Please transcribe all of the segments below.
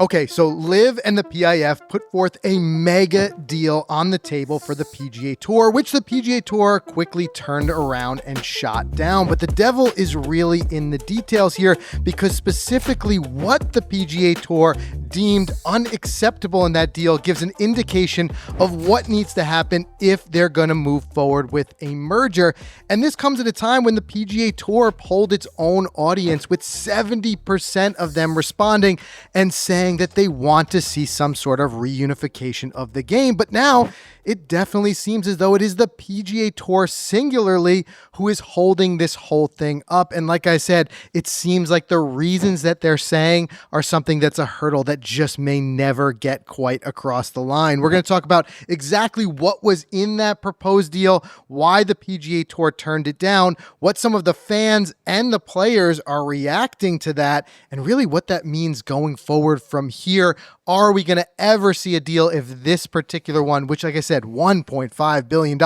Okay, so LIV and the PIF put forth a mega deal on the table for the PGA Tour, which the PGA Tour quickly turned around and shot down. But the devil is really in the details here, because specifically what the PGA Tour deemed unacceptable in that deal gives an indication of what needs to happen if they're going to move forward with a merger. And this comes at a time when the PGA Tour polled its own audience, with 70% of them responding and saying that they want to see some sort of reunification of the game. But now it definitely seems as though it is the PGA Tour singularly who is holding this whole thing up. And like I said, it seems like the reasons that they're saying are something that's a hurdle that just may never get quite across the line. We're going to talk about exactly what was in that proposed deal, why the PGA Tour turned it down, what some of the fans and the players are reacting to that, and really what that means going forward from here. Are we going to ever see a deal if this particular one, which, like I said, $1.5 billion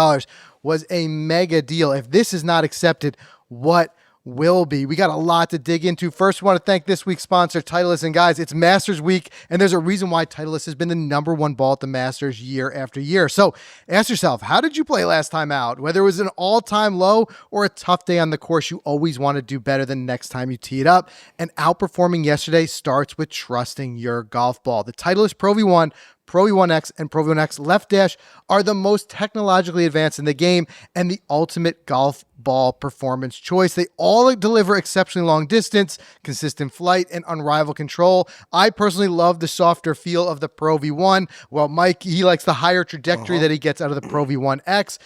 was a mega deal, if this is not accepted, what will be? We got a lot to dig into. First, we want to thank this week's sponsor, Titleist. And guys, it's Masters Week, and there's a reason why Titleist has been the number one ball at the Masters year after year. So ask yourself, how did you play last time out? Whether it was an all-time low or a tough day on the course, you always want to do better the next time you tee it up. And outperforming yesterday starts with trusting your golf ball. The Titleist Pro V1, Pro V1X, and Pro V1X Left Dash are the most technologically advanced in the game and the ultimate golf ball performance choice. They all deliver exceptionally long distance, consistent flight, and unrivaled control. I personally love the softer feel of the Pro V1. Well, Mike, he likes the higher trajectory that he gets out of the Pro V1X.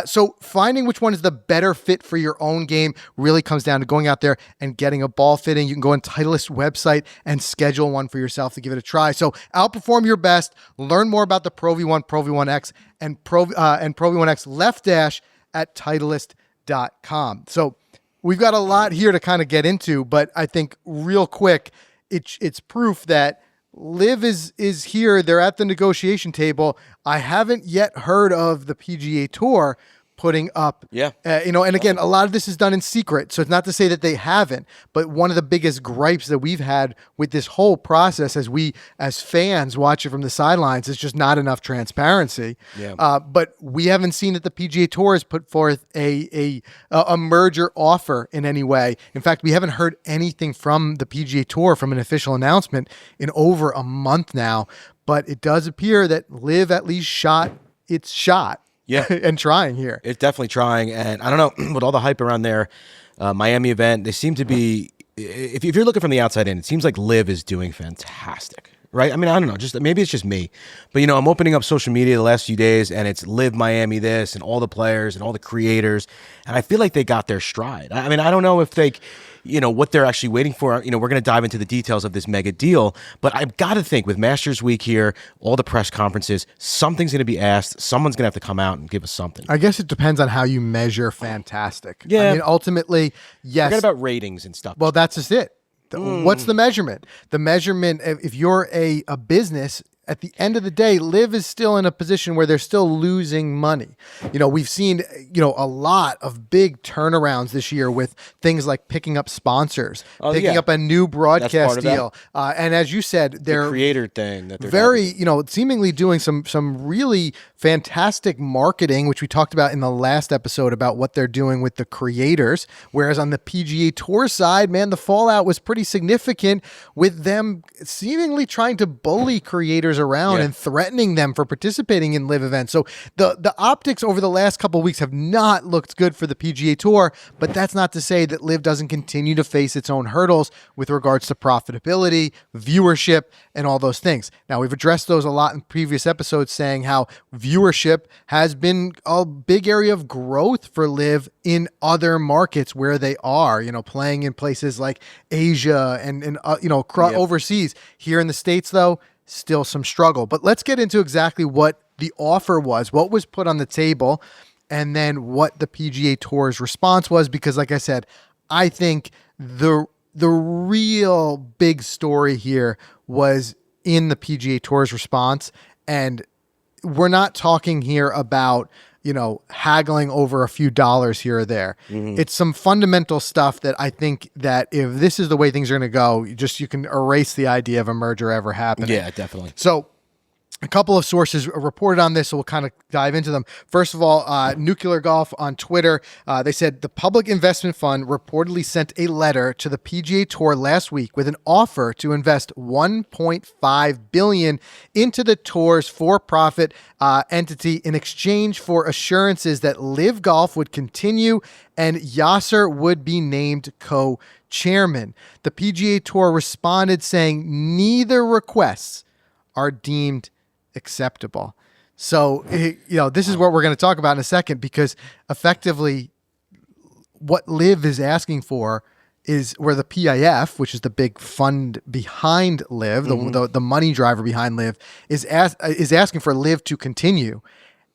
So finding which one is the better fit for your own game really comes down to going out there and getting a ball fitting. You can go on Titleist website and schedule one for yourself to give it a try. So outperform your best. Learn more about the Pro V1, Pro V1X, and Pro V1X Left Dash at Titleist.com. So we've got a lot here to kind of get into, but I think real quick, it's proof that LIV is here. They're at the negotiation table. I haven't yet heard of the PGA Tour putting up, and again, a lot of this is done in secret. So it's not to say that they haven't, but one of the biggest gripes that we've had with this whole process as fans watch it from the sidelines is just not enough transparency. But we haven't seen that the PGA Tour has put forth a merger offer in any way. In fact, we haven't heard anything from the PGA Tour from an official announcement in over a month now, but it does appear that LIV at least shot its shot. And trying here. It's definitely trying. And I don't know, with all the hype around their Miami event, they seem to be, if you're looking from the outside in, it seems like LIV is doing fantastic. Right? I mean, I don't know. Just maybe it's just me. But, I'm opening up social media the last few days, and it's LIV Miami this, and all the players and all the creators. And I feel like they got their stride. I mean, I don't know if they, what they're actually waiting for. We're going to dive into the details of this mega deal. But I've got to think with Masters Week here, all the press conferences, something's going to be asked. Someone's going to have to come out and give us something. I guess it depends on how you measure fantastic. I mean, ultimately, yes. Forget about ratings and stuff. Well, that's just it. What's the measurement? The measurement, if you're a business, at the end of the day, LIV is still in a position where they're still losing money. We've seen, a lot of big turnarounds this year with things like picking up sponsors, picking up a new broadcast deal. And as you said, they're the creator thing that they're very, seemingly doing some really fantastic marketing, which we talked about in the last episode about what they're doing with the creators. Whereas on the PGA Tour side, man, the fallout was pretty significant with them seemingly trying to bully creators around and threatening them for participating in LIV events. So the optics over the last couple of weeks have not looked good for the PGA Tour, but that's not to say that LIV doesn't continue to face its own hurdles with regards to profitability, viewership, and all those things. Now, we've addressed those a lot in previous episodes, saying how viewership has been a big area of growth for LIV in other markets where they are, playing in places like Asia and overseas. Here in the States, though, still some struggle. But let's get into exactly what the offer was, what was put on the table, and then what the PGA Tour's response was. Because like I said, I think the real big story here was in the PGA Tour's response. And we're not talking here about haggling over a few dollars here or there. It's some fundamental stuff that I think that if this is the way things are going to go, you can erase the idea of a merger ever happening. Yeah, definitely. So a couple of sources reported on this, so we'll kind of dive into them. First of all, Nuclear Golf on Twitter, they said the Public Investment Fund reportedly sent a letter to the PGA Tour last week with an offer to invest $1.5 billion into the tour's for-profit entity in exchange for assurances that LIV Golf would continue and Yasser would be named co-chairman. The PGA Tour responded saying neither requests are deemed acceptable. So, this is what we're going to talk about in a second, because effectively what LIV is asking for is where the PIF, which is the big fund behind LIV, the money driver behind LIV, is asking for LIV to continue.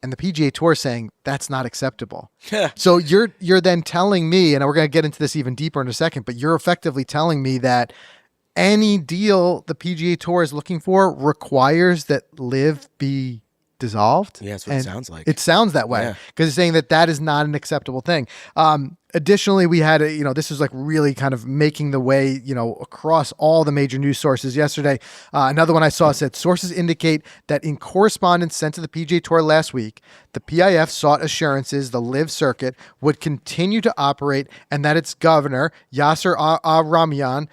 And the PGA Tour is saying that's not acceptable. So you're then telling me, and we're going to get into this even deeper in a second, but you're effectively telling me that any deal the PGA Tour is looking for requires that LIV be dissolved. Yeah, that's what it sounds like. It sounds that way because it's saying that is not an acceptable thing. Additionally, we had this is like really kind of making the way, across all the major news sources yesterday. Another one I saw said sources indicate that in correspondence sent to the PGA Tour last week, the PIF sought assurances the LIV circuit would continue to operate and that its governor, Yasser Al-Rahman,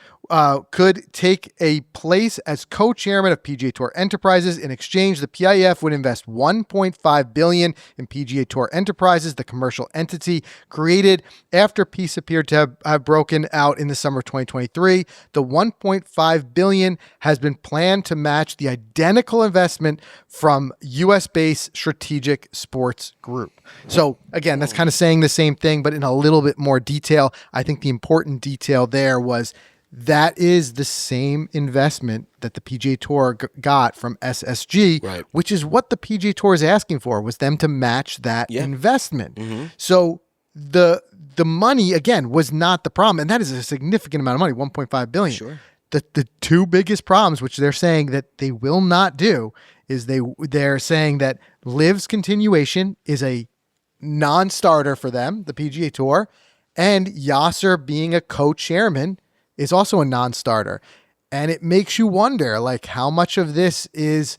could take a place as co-chairman of PGA Tour Enterprises. In exchange, the PIF would invest $1.5 billion in PGA Tour Enterprises, the commercial entity created after peace appeared to have broken out in the summer of 2023. The $1.5 billion has been planned to match the identical investment from U.S.-based Strategic Sports Group. So again, that's kind of saying the same thing, but in a little bit more detail. I think the important detail there was that is the same investment that the PGA Tour got from SSG, right, which is what the PGA Tour is asking for, was them to match that investment. So the money, again, was not the problem. And that is a significant amount of money, $1.5 billion. Sure. The two biggest problems, which they're saying that they will not do, is they're saying that LIV's continuation is a non-starter for them, the PGA Tour, and Yasser being a co-chairman is also a non-starter. And it makes you wonder, like, how much of this is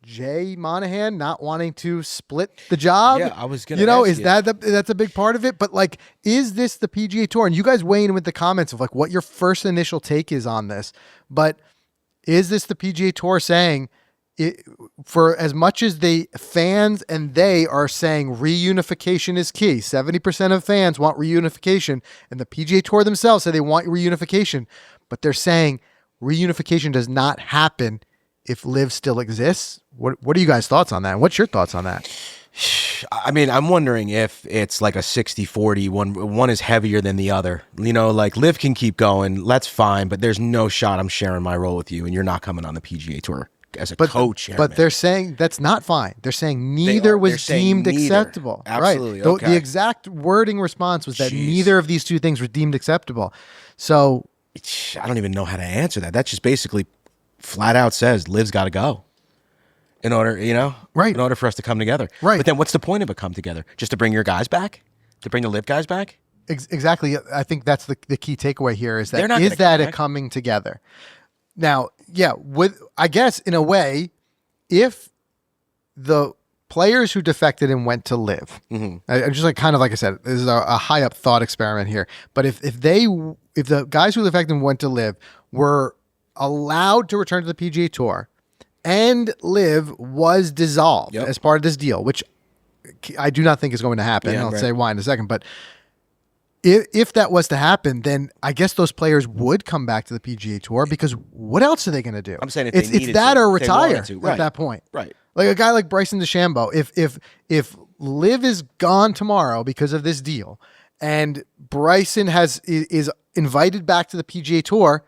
Jay Monahan not wanting to split the job? Yeah, I was going to is that's a big part of it? But, like, is this the PGA Tour? And you guys weigh in with the comments of, like, what your first initial take is on this. But is this the PGA Tour saying, for as much as the fans and they are saying reunification is key, 70% of fans want reunification, and the PGA Tour themselves say they want reunification, but they're saying reunification does not happen if LIV still exists. What are you guys' thoughts on that? What's your thoughts on that? I mean, I'm wondering if it's like a 60-40, one is heavier than the other. Like LIV can keep going, that's fine, but there's no shot I'm sharing my role with you and you're not coming on the PGA Tour as a co-chairman. But they're saying that's not fine. They're saying neither was deemed acceptable. Absolutely. Right. Okay. The exact wording response was that neither of these two things were deemed acceptable. So I don't even know how to answer that. That just basically flat out says LIV's got to go in order, right, in order for us to come together. Right. But then what's the point of a come together? Just to bring your guys back? To bring the LIV guys back? Exactly. I think that's the key takeaway here is that a coming together. Now, I guess in a way, if the players who defected and went to LIV, just like kind of like I said, this is a high up thought experiment here. But if the guys who defected and went to LIV were allowed to return to the PGA Tour, and LIV was dissolved as part of this deal, which I do not think is going to happen. I'll say why in a second, but. If that was to happen, then I guess those players would come back to the PGA Tour because what else are they going to do? I'm saying it's that or retire at that point. Right. Like a guy like Bryson DeChambeau, if LIV is gone tomorrow because of this deal, and Bryson is invited back to the PGA Tour,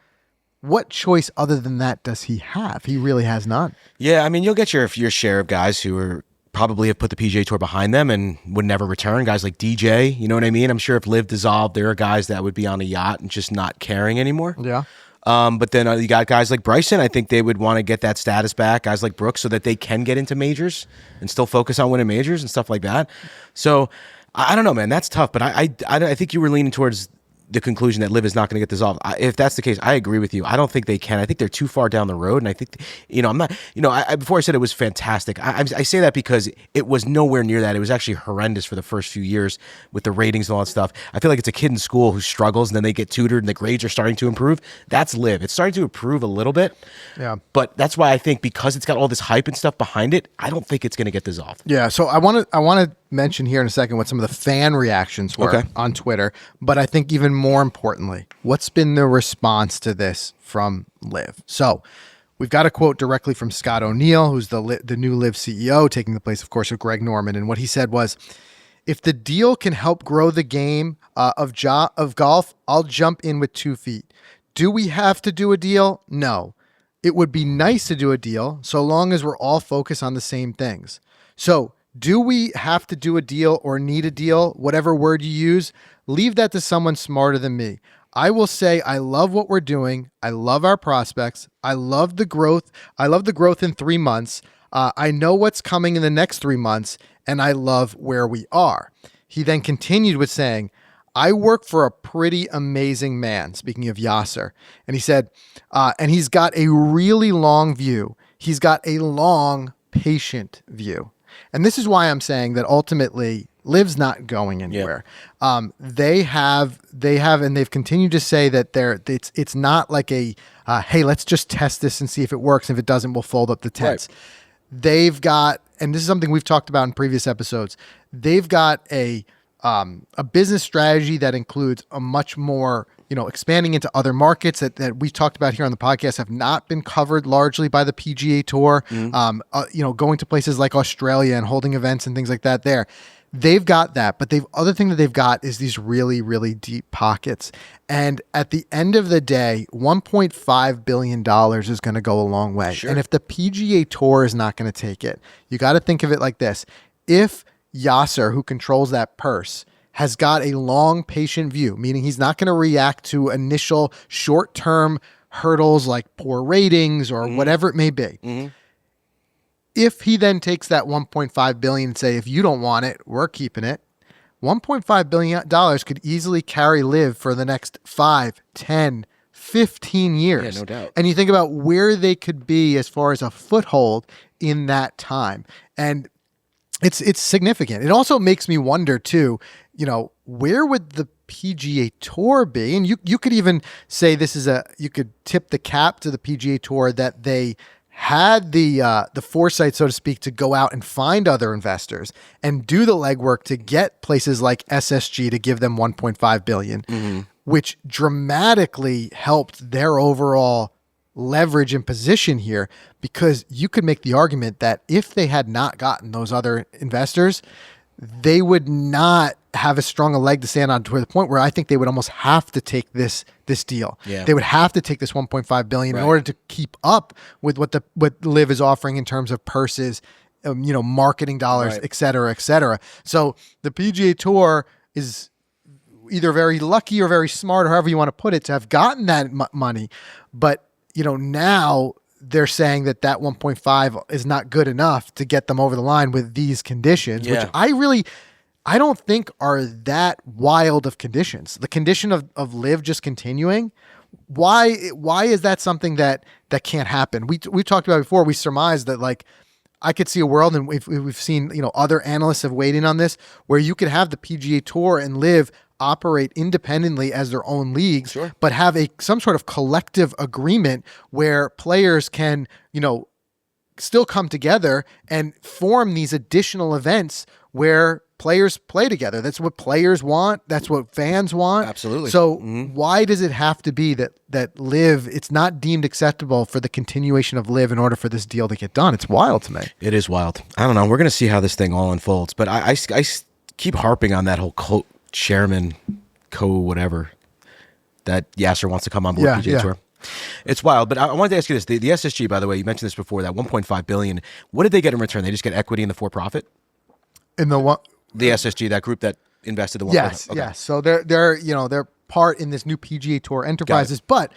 what choice other than that does he have? He really has none. Yeah, I mean, you'll get your share of guys who are probably have put the PGA Tour behind them and would never return. Guys like DJ, you know what I mean? I'm sure if LIV dissolved, there are guys that would be on a yacht and just not caring anymore. Yeah. But then you got guys like Bryson. I think they would want to get that status back. Guys like Brooks, so that they can get into majors and still focus on winning majors and stuff like that. So I don't know, man. That's tough. But I think you were leaning towards the conclusion that LIV is not going to get dissolved. If that's the case, I agree with you. I don't think they can. I think they're too far down the road. And I think, I'm not, before I said it was fantastic, I say that because it was nowhere near that. It was actually horrendous for the first few years with the ratings and all that stuff. I feel like it's a kid in school who struggles and then they get tutored and the grades are starting to improve. That's LIV. It's starting to improve a little bit. Yeah. But that's why I think because it's got all this hype and stuff behind it, I don't think it's going to get dissolved. Yeah. So I want to mention here in a second what some of the fan reactions were on Twitter, but I think even more importantly, what's been the response to this from LIV? So we've got a quote directly from Scott O'Neill, who's the new LIV CEO, taking the place, of course, of Greg Norman. And what he said was, if the deal can help grow the game of golf, I'll jump in with 2 feet. Do we have to do a deal? No. It would be nice to do a deal so long as we're all focused on the same things. So do we have to do a deal or need a deal? Whatever word you use, leave that to someone smarter than me. I will say I love what we're doing. I love our prospects. I love the growth. I love the growth in 3 months. I know what's coming in the next 3 months, and I love where we are. He then continued with saying, I work for a pretty amazing man, speaking of Yasser. And he said, and he's got a really long view. He's got a long, patient view. And this is why I'm saying that ultimately LIV's not going anywhere. Yeah. They have, and they've continued to say that it's not like a, hey, let's just test this and see if it works. If it doesn't, we'll fold up the tents. Right. They've got, and this is something we've talked about in previous episodes, they've got a business strategy that includes a much more, expanding into other markets that we've talked about here on the podcast have not been covered largely by the PGA Tour. Mm-hmm. Going to places like Australia and holding events and things like that there. They've got that, but other thing that they've got is these really, really deep pockets. And at the end of the day, $1.5 billion is going to go a long way. Sure. And if the PGA Tour is not going to take it, you got to think of it like this. If Yasser, who controls that purse, has got a long, patient view, meaning he's not going to react to initial short-term hurdles like poor ratings or whatever it may be. Mm-hmm. If he then takes that $1.5 billion and say, if you don't want it, we're keeping it, $1.5 billion could easily carry LIV for the next 5, 10, 15 years. Yeah, no doubt. And you think about where they could be as far as a foothold in that time. And it's significant. It also makes me wonder too, where would the PGA Tour be? And you could even say you could tip the cap to the PGA Tour that they had the foresight, so to speak, to go out and find other investors and do the legwork to get places like SSG to give them $1.5 billion, mm-hmm. which dramatically helped their overall leverage and position here, because you could make the argument that if they had not gotten those other investors, they would not have as strong a leg to stand on, to the point where I think they would almost have to take this deal. Yeah. They would have to take this $1.5 billion in order to keep up with what LIV is offering in terms of purses, marketing dollars, et cetera, et cetera. So the PGA Tour is either very lucky or very smart, or however you want to put it, to have gotten that money. But now they're saying that 1.5 is not good enough to get them over the line with these conditions, which I don't think are that wild of conditions. The condition of LIV just continuing, why is that something that can't happen? We talked about before. We surmised that, like, I could see a world, and we've seen other analysts have weighed in on this, where you could have the PGA Tour and LIV operate independently as their own leagues, sure, but have some sort of collective agreement where players can, still come together and form these additional events where players play together. That's what players want. That's what fans want. Absolutely. So why does it have to be that LIV, it's not deemed acceptable for the continuation of LIV in order for this deal to get done? It's wild to me. It is wild. I don't know. We're going to see how this thing all unfolds, but I keep harping on that whole chairman, whatever, that Yasser wants to come on board PGA Tour. It's wild, but I wanted to ask you this. The SSG, by the way, you mentioned this before, that $1.5 billion, what did they get in return? They just get equity in the for-profit? In the what? The SSG, that group that invested the $1.5 billion. Yes. So they're part in this new PGA Tour Enterprises, but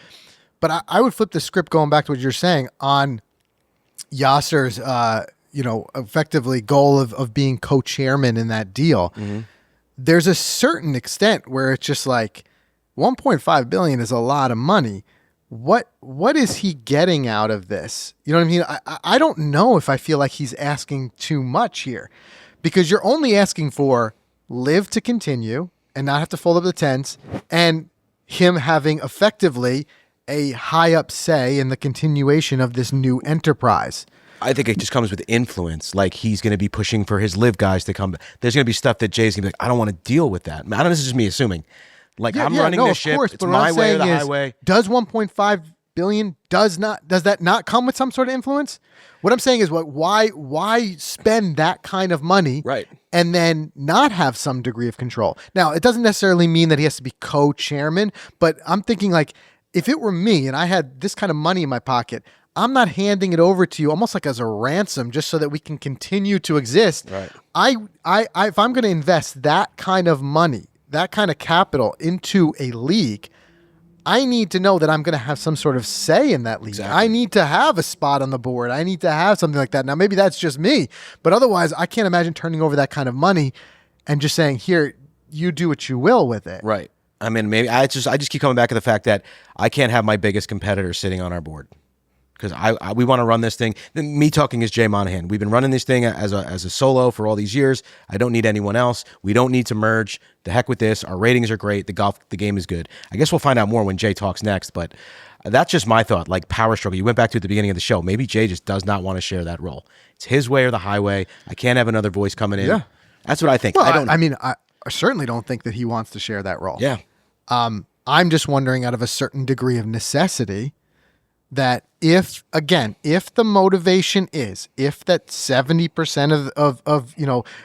But I would flip the script going back to what you're saying on Yasser's, effectively goal of being co-chairman in that deal. There's a certain extent where it's just like 1.5 billion is a lot of money. What is he getting out of this? You know what I mean? I don't know if I feel like he's asking too much here, because you're only asking for LIV to continue and not have to fold up the tents, and him having effectively a high up say in the continuation of this new enterprise. I think it just comes with influence. Like, he's going to be pushing for his LIV guys to come. There's going to be stuff that Jay's going to be like, I don't want to deal with that. I don't know, this is just me assuming. Like, I'm running this ship. Course, it's my way or the highway. Does 1.5 billion does that not come with some sort of influence? What I'm saying is, why spend that kind of money, right, and then not have some degree of control? Now, it doesn't necessarily mean that he has to be co-chairman, but I'm thinking, like, if it were me and I had this kind of money in my pocket, I'm not handing it over to you almost like as a ransom just so that we can continue to exist. Right. If I'm going to invest that kind of money, that kind of capital into a league, I need to know that I'm going to have some sort of say in that league. Exactly. I need to have a spot on the board. I need to have something like that. Now, maybe that's just me, but otherwise I can't imagine turning over that kind of money and just saying, here, you do what you will with it. Right. I mean, maybe I just keep coming back to the fact that I can't have my biggest competitor sitting on our board, because we want to run this thing. Me talking is Jay Monahan. We've been running this thing as a solo for all these years. I don't need anyone else. We don't need to merge. The heck with this. Our ratings are great. The game is good. I guess we'll find out more when Jay talks next, but that's just my thought. Like, power struggle. You went back to at the beginning of the show. Maybe Jay just does not want to share that role. It's his way or the highway. I can't have another voice coming in. Yeah. That's what I think. Well, I certainly don't think that he wants to share that role. Yeah. I'm just wondering, out of a certain degree of necessity, that if the motivation is, if that 70% of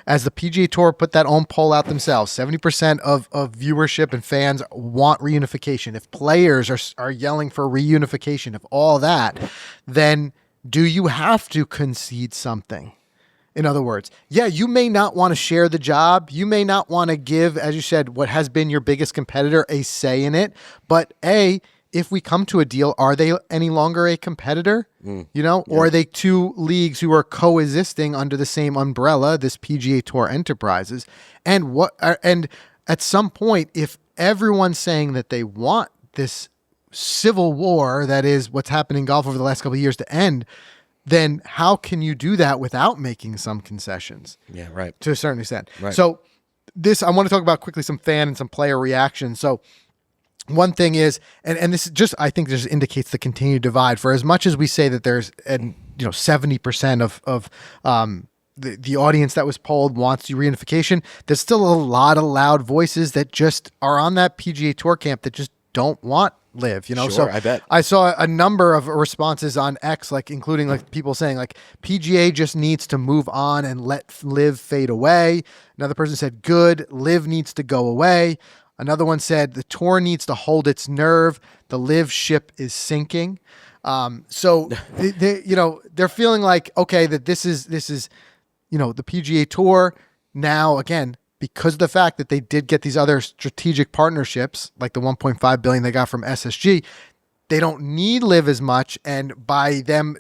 as the PGA Tour put that own poll out themselves, 70% of viewership and fans want reunification, if players are yelling for reunification, if all that, then do you have to concede something? In other words, yeah, you may not want to share the job. You may not want to give, as you said, what has been your biggest competitor a say in it. But if we come to a deal, are they any longer a competitor? Or are they two leagues who are coexisting under the same umbrella, this PGA Tour Enterprises? And at some point, if everyone's saying that they want this civil war, that is what's happening in golf over the last couple of years, to end, then how can you do that without making some concessions? Yeah, right. To a certain extent. Right. So I want to talk about quickly some fan and some player reactions. So one thing is, and this just, I think, just indicates the continued divide. For as much as we say that there's 70% of the audience that was polled wants reunification, there's still a lot of loud voices that just are on that PGA Tour camp that just don't want LIV, Sure, so I bet. I saw a number of responses on X, like including like people saying like PGA just needs to move on and let LIV fade away. Another person said, good, LIV needs to go away. Another one said the tour needs to hold its nerve. The LIV ship is sinking. So they're feeling like, okay, that this is the PGA Tour now, again, because of the fact that they did get these other strategic partnerships, like the 1.5 billion they got from SSG, they don't need LIV as much. And by them,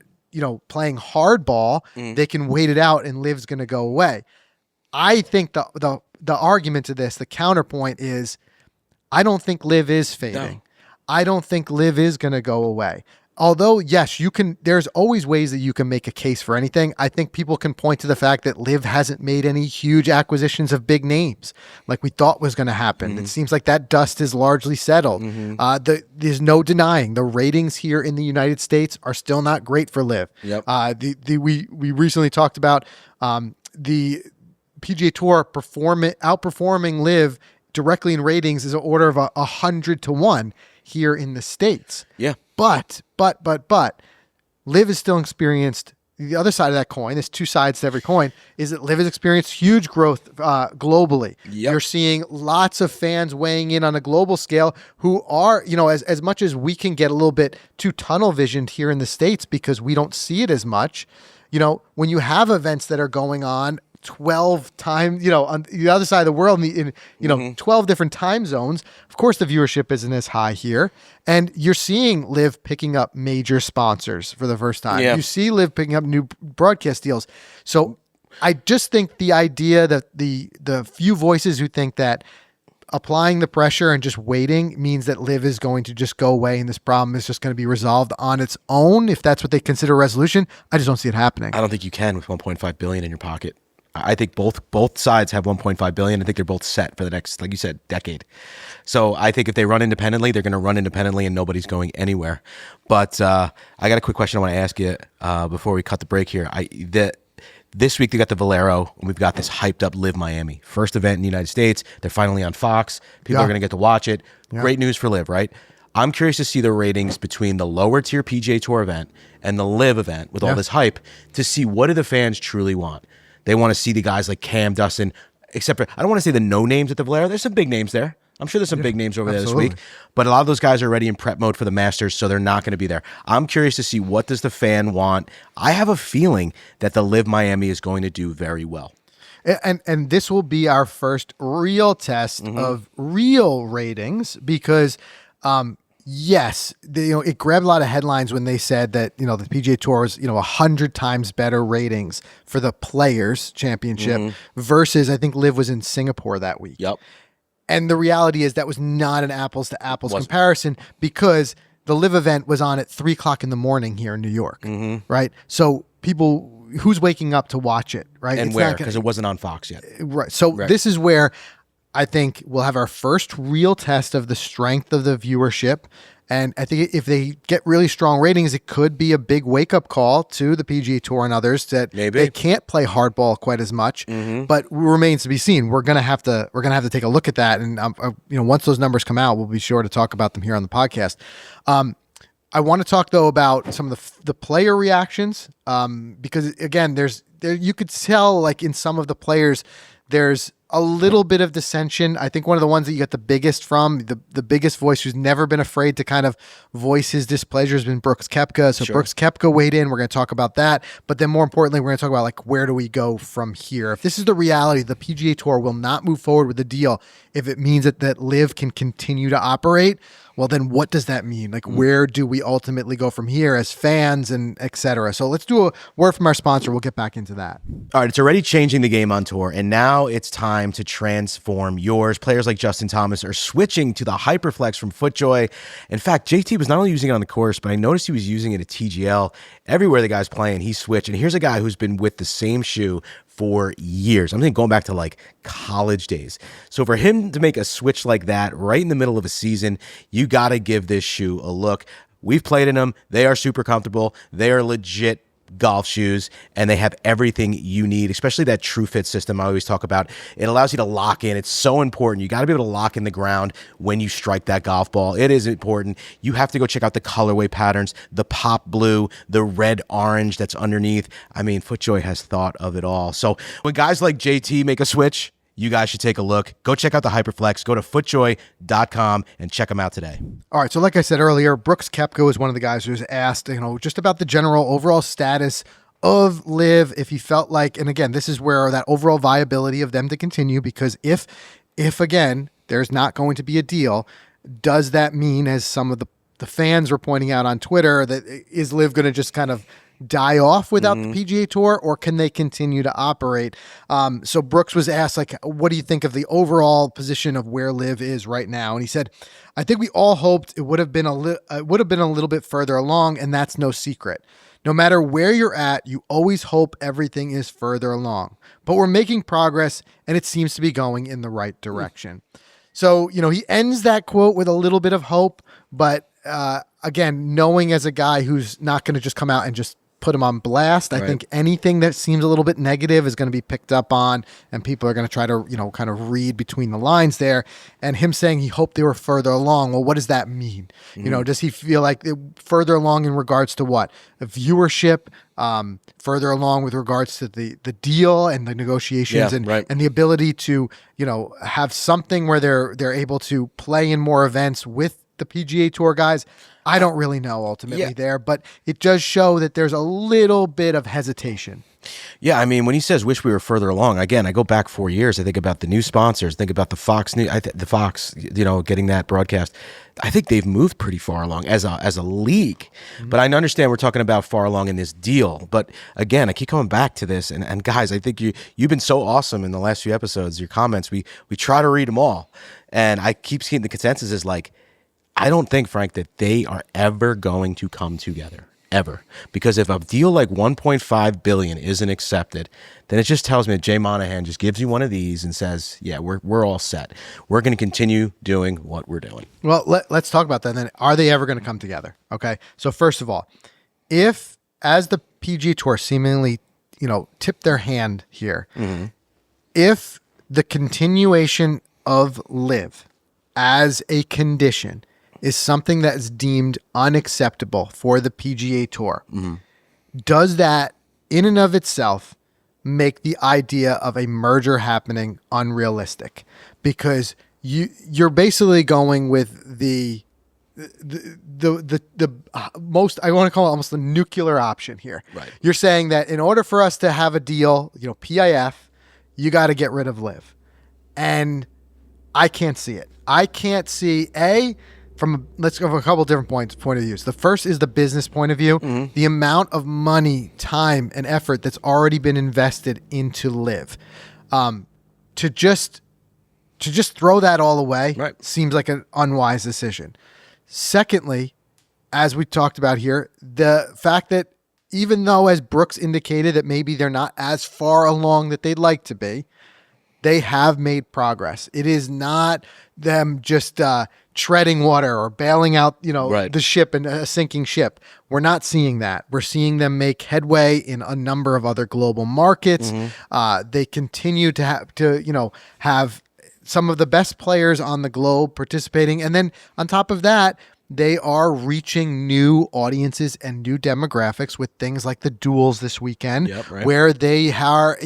playing hardball, they can wait it out and LIV's going to go away. I think the argument to this, the counterpoint is, I don't think LIV is fading. No. I don't think LIV is going to go away. Although, yes, there's always ways that you can make a case for anything. I think people can point to the fact that LIV hasn't made any huge acquisitions of big names like we thought was going to happen. It seems like that dust is largely settled. There's no denying the ratings here in the United States are still not great for LIV. Yep. We recently talked about the PGA Tour outperforming LIV directly in ratings is an order of 100 to 1 here in the States. Yeah. But LIV has still experienced the other side of that coin. There's two sides to every coin. Is that LIV has experienced huge growth globally. Yep. You're seeing lots of fans weighing in on a global scale who are, as much as we can get a little bit too tunnel visioned here in the States because we don't see it as much. When you have events that are going on 12 times, on the other side of the world, in 12 different time zones. Of course, the viewership isn't as high here. And you're seeing LIV picking up major sponsors for the first time. Yeah. You see LIV picking up new broadcast deals. So I just think the idea that the few voices who think that applying the pressure and just waiting means that LIV is going to just go away and this problem is just going to be resolved on its own, if that's what they consider a resolution, I just don't see it happening. I don't think you can with $1.5 billion in your pocket. I think both sides have $1.5 billion. I think they're both set for the next, like you said, decade. So I think if they run independently, they're going to run independently and nobody's going anywhere. But I got a quick question I want to ask you before we cut the break here. This week they got the Valero, and we've got this hyped up LIV Miami. First event in the United States. They're finally on Fox. People are going to get to watch it. Yeah. Great news for LIV, right? I'm curious to see the ratings between the lower tier PGA Tour event and the LIV event with all this hype to see what do the fans truly want. They want to see the guys like Cam, Dustin, except for, I don't want to say the no names at the Valero. There's some big names there. I'm sure there's some big names over there this week, but a lot of those guys are already in prep mode for the Masters, so they're not going to be there. I'm curious to see what does the fan want. I have a feeling that the LIV Miami is going to do very well. And this will be our first real test of real ratings because, yes, it grabbed a lot of headlines when they said that, the PGA Tour was, 100 times better ratings for the Players Championship versus I think LIV was in Singapore that week. Yep. And the reality is that was not an apples to apples comparison because the LIV event was on at 3:00 in the morning here in New York, right? So people, who's waking up to watch it, right? And it's where? Because it wasn't on Fox yet. Right. So this is where I think we'll have our first real test of the strength of the viewership. And I think if they get really strong ratings, it could be a big wake-up call to the PGA Tour and others that they can't play hardball quite as much. But remains to be seen. We're gonna have to take a look at that. And once those numbers come out, we'll be sure to talk about them here on the podcast. I want to talk though about some of the player reactions because again, you could tell like in some of the players, there's a little bit of dissension. I think one of the ones that you get the biggest from, the biggest voice who's never been afraid to kind of voice his displeasure has been Brooks Koepka. So Brooks Koepka weighed in. We're going to talk about that. But then more importantly, we're going to talk about like, where do we go from here? If this is the reality, the PGA Tour will not move forward with the deal if it means that LIV can continue to operate. Well, then what does that mean? Like, where do we ultimately go from here as fans and et cetera? So let's do a word from our sponsor. We'll get back into that. All right, it's already changing the game on tour, and now it's time to transform yours. Players like Justin Thomas are switching to the Hyperflex from FootJoy. In fact, JT was not only using it on the course, but I noticed he was using it at TGL. Everywhere the guy's playing, he switched. And here's a guy who's been with the same shoe for years. I'm thinking going back to like college days. So for him to make a switch like that right in the middle of a season, you got to give this shoe a look. We've played in them. They are super comfortable. They are legit golf shoes, and they have everything you need, especially that True Fit system I always talk about. It allows you to lock in. It's so important. You got to be able to lock in the ground when you strike that golf ball. It is important. You have to go check out the colorway patterns, the pop blue, the red orange that's underneath. I mean, FootJoy has thought of it all. So when guys like JT make a switch, you guys should take a look. Go check out the Hyperflex. Go to footjoy.com and check them out today. All right. So like I said earlier, Brooks Koepka is one of the guys who was asked, just about the general overall status of LIV, if he felt like, and again, this is where that overall viability of them to continue, because if again, there's not going to be a deal, does that mean, as some of the fans were pointing out on Twitter, that is LIV going to just kind of die off without the PGA Tour, or can they continue to operate? So Brooks was asked, like, what do you think of the overall position of where LIV is right now? And he said, I think we all hoped it would have been a little bit further along, and that's no secret. No matter where you're at, you always hope everything is further along. But we're making progress, and it seems to be going in the right direction. So, he ends that quote with a little bit of hope, but again, knowing as a guy who's not going to just come out and just put him on blast. I think anything that seems a little bit negative is going to be picked up on, and people are going to try to, kind of read between the lines there. And him saying he hoped they were further along. Well, what does that mean? Does he feel like further along in regards to what? A viewership, further along with regards to the deal and the negotiations and the ability to, have something where they're able to play in more events with the PGA Tour guys? I don't really know ultimately there, but it does show that there's a little bit of hesitation. Yeah, I mean, when he says "wish we were further along," again, I go back 4 years. I think about the new sponsors. Think about the Fox News, the Fox, getting that broadcast. I think they've moved pretty far along as a league. But I understand we're talking about far along in this deal. But again, I keep coming back to this, and guys, I think you've been so awesome in the last few episodes. Your comments, we try to read them all, and I keep seeing the consensus is like, I don't think, Frank, that they are ever going to come together. Ever. Because if a deal like $1.5 billion isn't accepted, then it just tells me that Jay Monahan just gives you one of these and says, yeah, we're all set. We're going to continue doing what we're doing. Well, let's talk about that then. Are they ever going to come together? Okay. So first of all, if as the PGA Tour seemingly, tip their hand here, if the continuation of LIV as a condition is something that is deemed unacceptable for the PGA Tour, does that in and of itself make the idea of a merger happening unrealistic? Because you're basically going with the most, I want to call it almost the nuclear option here. Right. You're saying that in order for us to have a deal, PIF, you got to get rid of LIV. And I can't see it. I can't see let's go from a couple different point of views. The first is the business point of view. The amount of money, time, and effort that's already been invested into LIV. To just throw that all away seems like an unwise decision. Secondly, as we talked about here, the fact that even though, as Brooks indicated, that maybe they're not as far along that they'd like to be, they have made progress. It is not them just treading water or bailing out, the ship and a sinking ship. We're not seeing that. We're seeing them make headway in a number of other global markets. They continue to have some of the best players on the globe participating. And then on top of that, they are reaching new audiences and new demographics with things like the duels this weekend, where they are,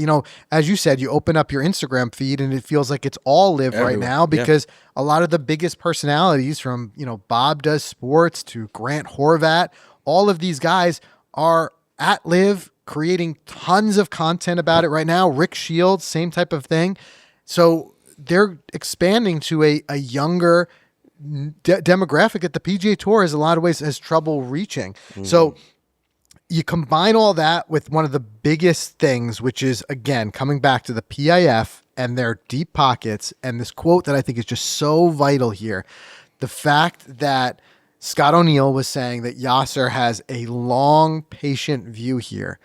as you said, you open up your Instagram feed and it feels like it's all LIV right now because a lot of the biggest personalities from, Bob Does Sports to Grant Horvat, all of these guys are at LIV creating tons of content about it right now. Rick Shields, same type of thing. So they're expanding to a younger demographic that the PGA Tour, in a lot of ways, has trouble reaching. So you combine all that with one of the biggest things, which is, again, coming back to the PIF and their deep pockets, and this quote that I think is just so vital here. The fact that Scott O'Neill was saying that Yasser has a long, patient view here.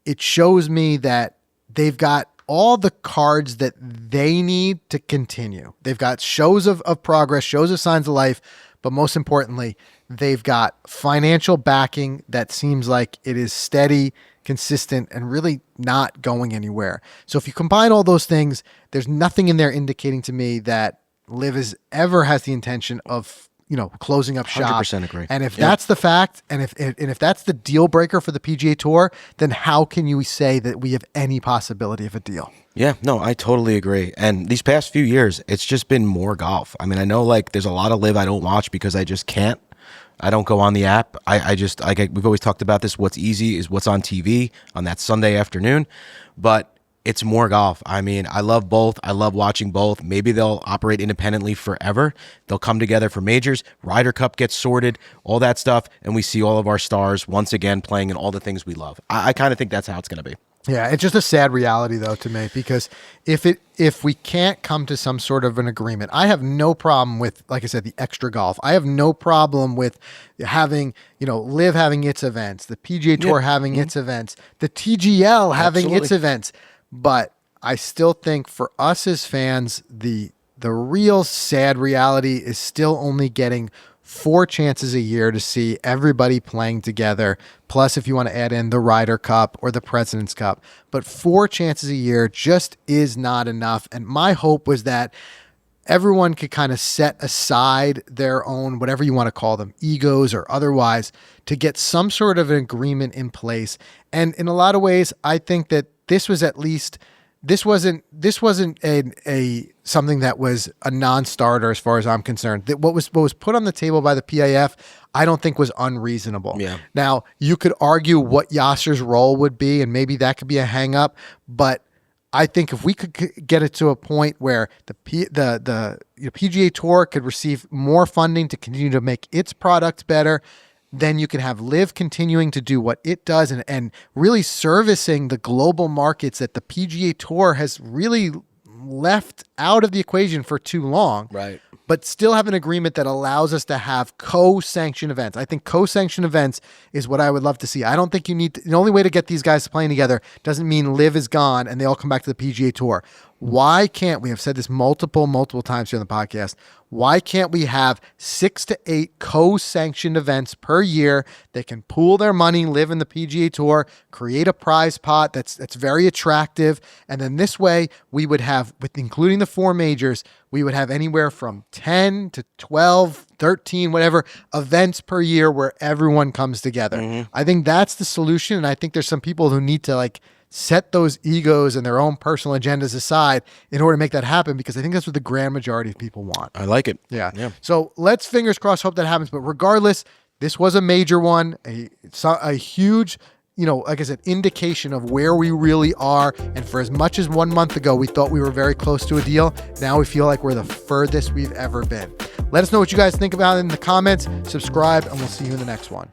It shows me that they've got all the cards that they need to continue. They've got shows of progress, shows of signs of life, but most importantly, they've got financial backing that seems like it is steady, consistent, and really not going anywhere. So if you combine all those things, there's nothing in there indicating to me that LIV ever has the intention of closing up shop. 100% agree. And if that's the fact, and if that's the deal breaker for the PGA Tour, then how can you say that we have any possibility of a deal? Yeah, no, I totally agree. And these past few years, it's just been more golf. I mean, I know there's a lot of LIV I don't watch because I just can't. I don't go on the app. We've always talked about this. What's easy is what's on TV on that Sunday afternoon. But it's more golf. I mean, I love both. I love watching both. Maybe they'll operate independently forever. They'll come together for majors. Ryder Cup gets sorted, all that stuff, and we see all of our stars once again playing in all the things we love. I kind of think that's how it's going to be. Yeah, it's just a sad reality, though, to me, because if we can't come to some sort of an agreement, I have no problem with, like I said, the extra golf. I have no problem with having, LIV having its events, the PGA Tour having its events, the TGL having its events. But I still think for us as fans, the real sad reality is still only getting 4 chances a year to see everybody playing together. Plus, if you want to add in the Ryder Cup or the President's Cup, but 4 chances a year just is not enough. And my hope was that everyone could kind of set aside their own, whatever you want to call them, egos or otherwise, to get some sort of an agreement in place. And in a lot of ways, I think that this was at least this wasn't a something that was a non-starter as far as I'm concerned. That what was put on the table by the PIF, I don't think was unreasonable. Yeah. Now, you could argue what Yasser's role would be, and maybe that could be a hang up, but I think if we could get it to a point where the PGA Tour could receive more funding to continue to make its product better, then you can have LIV continuing to do what it does and really servicing the global markets that the PGA Tour has really left out of the equation for too long. Right. But still have an agreement that allows us to have co-sanctioned events. I think co-sanctioned events is what I would love to see. I don't think you need the only way to get these guys playing together doesn't mean LIV is gone and they all come back to the PGA Tour. Why can't we have said this multiple times here on the podcast? Why can't we have 6 to 8 co-sanctioned events per year that can pool their money, live in the PGA Tour, create a prize pot that's very attractive, and then this way we would have, with including the 4 majors, we would have anywhere from 10 to 12, 13, whatever events per year where everyone comes together. Mm-hmm. I think that's the solution, and I think there's some people who need to set those egos and their own personal agendas aside in order to make that happen, because I think that's what the grand majority of people want. I like it. Yeah. So let's fingers crossed hope that happens. But regardless, this was a major one, a huge, like I said, indication of where we really are. And for as much as 1 month ago, we thought we were very close to a deal, now we feel like we're the furthest we've ever been. Let us know what you guys think about it in the comments. Subscribe, and we'll see you in the next one.